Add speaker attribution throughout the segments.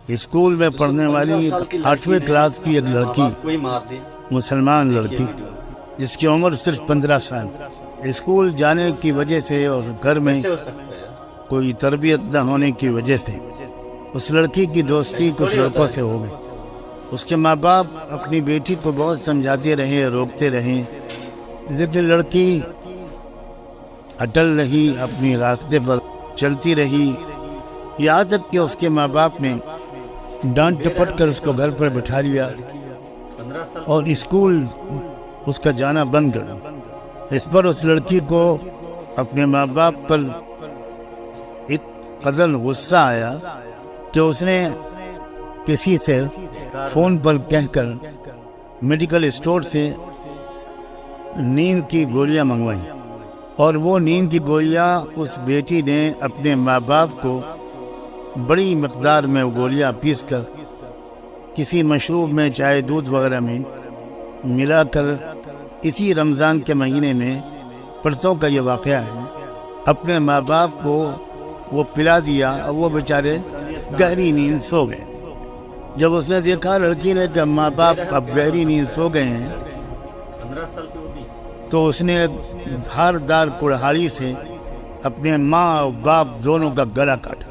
Speaker 1: School میں پڑھنے والی 8ویں کلاس کی ایک لڑکی، مسلمان لڑکی جس کی عمر صرف 15 سال، اسکول جانے کی وجہ سے اور گھر میں کوئی تربیت نہ ہونے کی وجہ سے اس لڑکی کی دوستی کچھ لڑکوں سے ہو گئی۔ اس کے ماں باپ اپنی بیٹی کو بہت سمجھاتے رہے، روکتے رہے، لیکن لڑکی اٹل رہی، اپنی راستے پر چلتی رہی، یہاں تک کہ اس کے ماں باپ نے ڈانٹ ٹپٹ کر اس کو گھر پر بٹھا لیا اور اسکول اس کا جانا بند کر دیا۔ اس پر اس لڑکی کو اپنے ماں باپ پر قدر غصہ آیا کہ اس نے کسی سے فون پر کہہ کر میڈیکل اسٹور سے نیند کی گولیاں منگوائیں، اور وہ نیند کی گولیاں اس بیٹی نے اپنے ماں باپ کو بڑی مقدار میں گولیاں پیس کر کسی مشروب میں، چائے دودھ وغیرہ میں ملا کر اسی رمضان کے مہینے میں، پرسوں کا یہ واقعہ ہے، اپنے ماں باپ کو وہ پلا دیا اور وہ بیچارے گہری نیند سو گئے۔ جب اس نے دیکھا لڑکی نے کہ ماں باپ اب گہری نیند سو گئے ہیں، تو اس نے دھاردار کڑہاڑی سے اپنے ماں اور باپ دونوں کا گلا کاٹا۔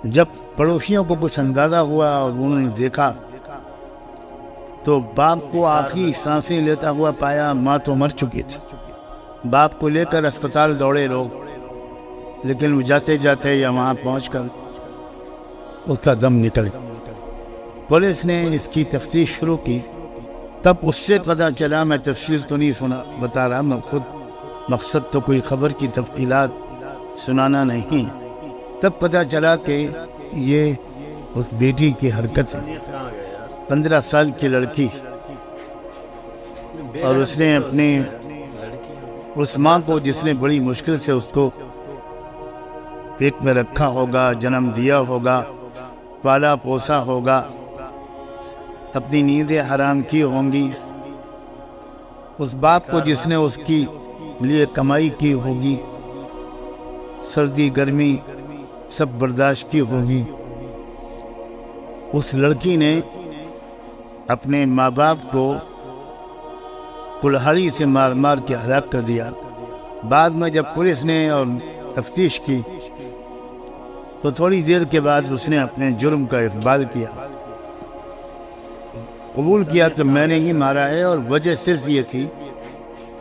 Speaker 1: جب پڑوسیوں کو کچھ اندازہ ہوا اور انہوں نے دیکھا تو باپ کو آخری سانسیں لیتا ہوا پایا، ماں تو مر چکی تھی۔ باپ کو لے کر اسپتال دوڑے لوگ، لیکن وہ جاتے جاتے یا وہاں پہنچ کر اس کا دم نکل گیا۔ پولیس نے اس کی تفتیش شروع کی، تب اس سے پتہ چلا، میں تفصیل تو نہیں بتا رہا، میں خود مقصد تو کوئی خبر کی تفصیلات سنانا نہیں، تب پتہ چلا کہ یہ اس بیٹی کی حرکت ہے، 15 سال کی لڑکی، اور اس نے اپنے اس ماں کو، جس نے بڑی مشکل سے اس کو پیٹ میں رکھا ہوگا، جنم دیا ہوگا، پالا پوسا ہوگا، اپنی نیندیں حرام کی ہوں گی، اس باپ کو جس نے اس کی لیے کمائی کی ہوگی، سردی گرمی سب برداشت کی ہوگی، اس لڑکی نے اپنے ماں باپ کو کلہاڑی سے مار مار کے ہلاک کر دیا۔ بعد میں جب پولیس نے اور تفتیش کی تو تھوڑی دیر کے بعد اس نے اپنے جرم کا اقبال کیا، قبول کیا کہ میں نے ہی مارا ہے، اور وجہ صرف یہ تھی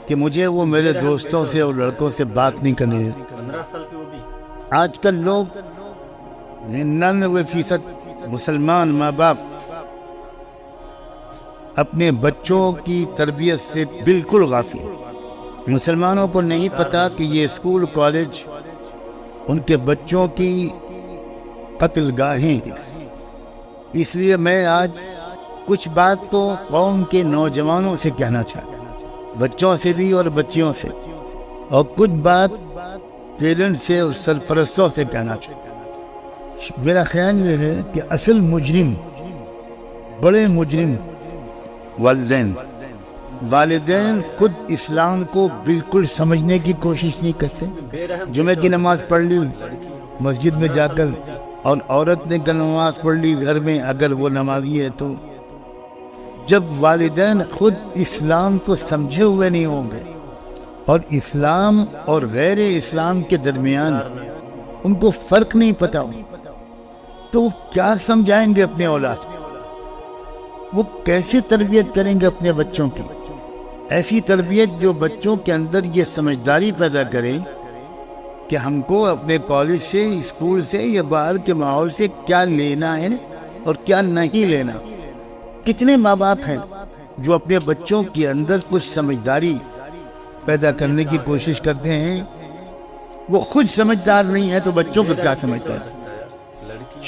Speaker 1: کہ مجھے وہ میرے دوستوں سے اور لڑکوں سے بات نہیں کرنے دیتی۔ آج کل لوگ 99% مسلمان ماں باپ اپنے بچوں کی تربیت سے بالکل غافل ہیں۔ مسلمانوں کو نہیں پتا کہ یہ اسکول کالج ان کے بچوں کی قتل گاہیں ہیں۔ اس لیے میں آج کچھ بات تو قوم کے نوجوانوں سے کہنا چاہتا ہوں، بچوں سے بھی اور بچیوں سے، اور کچھ بات پیرنٹس سے اور سرپرستوں سے کہنا چاہتا ہوں۔ میرا خیال یہ ہے کہ اصل مجرم، بڑے مجرم والدین خود اسلام کو بالکل سمجھنے کی کوشش نہیں کرتے۔ جمعہ کی نماز پڑھ لی مسجد میں جا کر، اور عورت نے نماز پڑھ لی گھر میں اگر وہ نمازی ہے تو۔ جب والدین خود اسلام کو سمجھے ہوئے نہیں ہوں گے اور اسلام اور غیر اسلام کے درمیان ان کو فرق نہیں پتا ہو، تو وہ کیا سمجھائیں گے اپنے اولاد کو؟ وہ کیسے تربیت کریں گے اپنے بچوں کی؟ ایسی تربیت جو بچوں کے اندر یہ سمجھداری پیدا کرے کہ ہم کو اپنے کالج سے، اسکول سے یا باہر کے ماحول سے کیا لینا ہے اور کیا نہیں لینا۔ کتنے ماں باپ ہیں جو اپنے بچوں کے اندر کچھ سمجھداری پیدا کرنے کی کوشش کرتے ہیں، وہ خود سمجھدار نہیں ہے تو بچوں کو کیا سمجھدار؟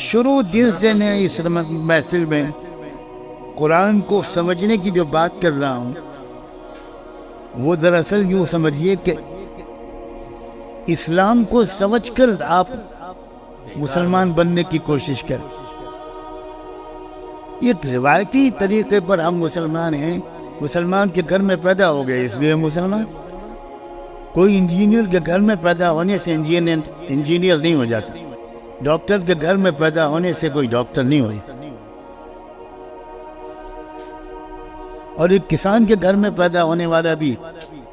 Speaker 1: شروع دن سے میں اس محفل میں قرآن کو سمجھنے کی جو بات کر رہا ہوں، وہ دراصل یوں سمجھیے کہ اسلام کو سمجھ کر آپ مسلمان بننے کی کوشش کریں۔ ایک روایتی طریقے پر ہم مسلمان ہیں، مسلمان کے گھر میں پیدا ہو گئے اس لیے مسلمان۔ کوئی انجینئر کے گھر میں پیدا ہونے سے انجینئر نہیں ہو جاتا، ڈاکٹر کے گھر میں پیدا ہونے سے کوئی ڈاکٹر نہیں ہو جاتا۔ اور ایک کسان کے گھر میں پیدا ہونے والا بھی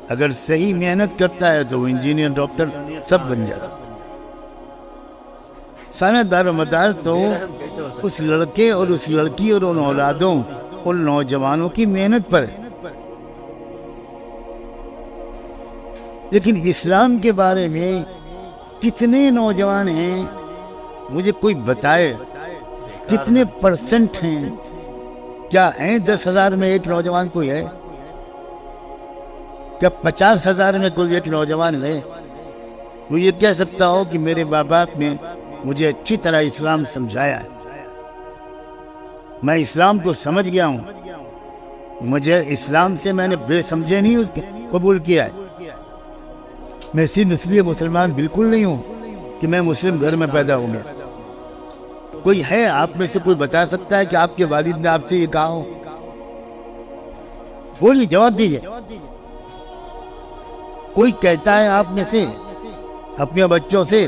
Speaker 1: اگر صحیح محنت کرتا ہے تو وہ انجینئر، ڈاکٹر سب بن جاتا۔ سارا دار و مدار تو اس لڑکے اور اس لڑکی اور ان اولادوں، ان نوجوانوں کی محنت پر ہے۔ لیکن اسلام کے بارے میں کتنے نوجوان ہیں، مجھے کوئی بتائے کتنے پرسنٹ ہیں؟ کیا ہیں 10,000 میں ایک نوجوان کوئی ہے؟ کیا 50,000 میں کوئی ایک نوجوان ہے؟ وہ یہ کہہ سکتا ہو کہ میرے ماں باپ نے مجھے اچھی طرح اسلام سمجھایا ہے، میں اسلام کو سمجھ گیا ہوں، مجھے اسلام سے میں نے بے سمجھے نہیں اس قبول کیا ہے، میں صرف اس لیے مسلمان بالکل نہیں ہوں کہ میں مسلم گھر میں پیدا ہوں گا۔ کوئی ہے آپ میں سے کوئی بتا سکتا ہے کہ آپ کے والد نے آپ سے یہ کہا ہو؟ بولیے، جواب دیجیے۔ کوئی کہتا ہے آپ میں سے اپنے بچوں سے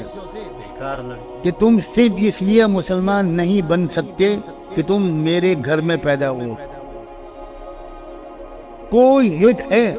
Speaker 1: کہ تم صرف اس لیے مسلمان نہیں بن سکتے کہ تم میرے گھر میں پیدا ہو؟ کوئی ایک ہے؟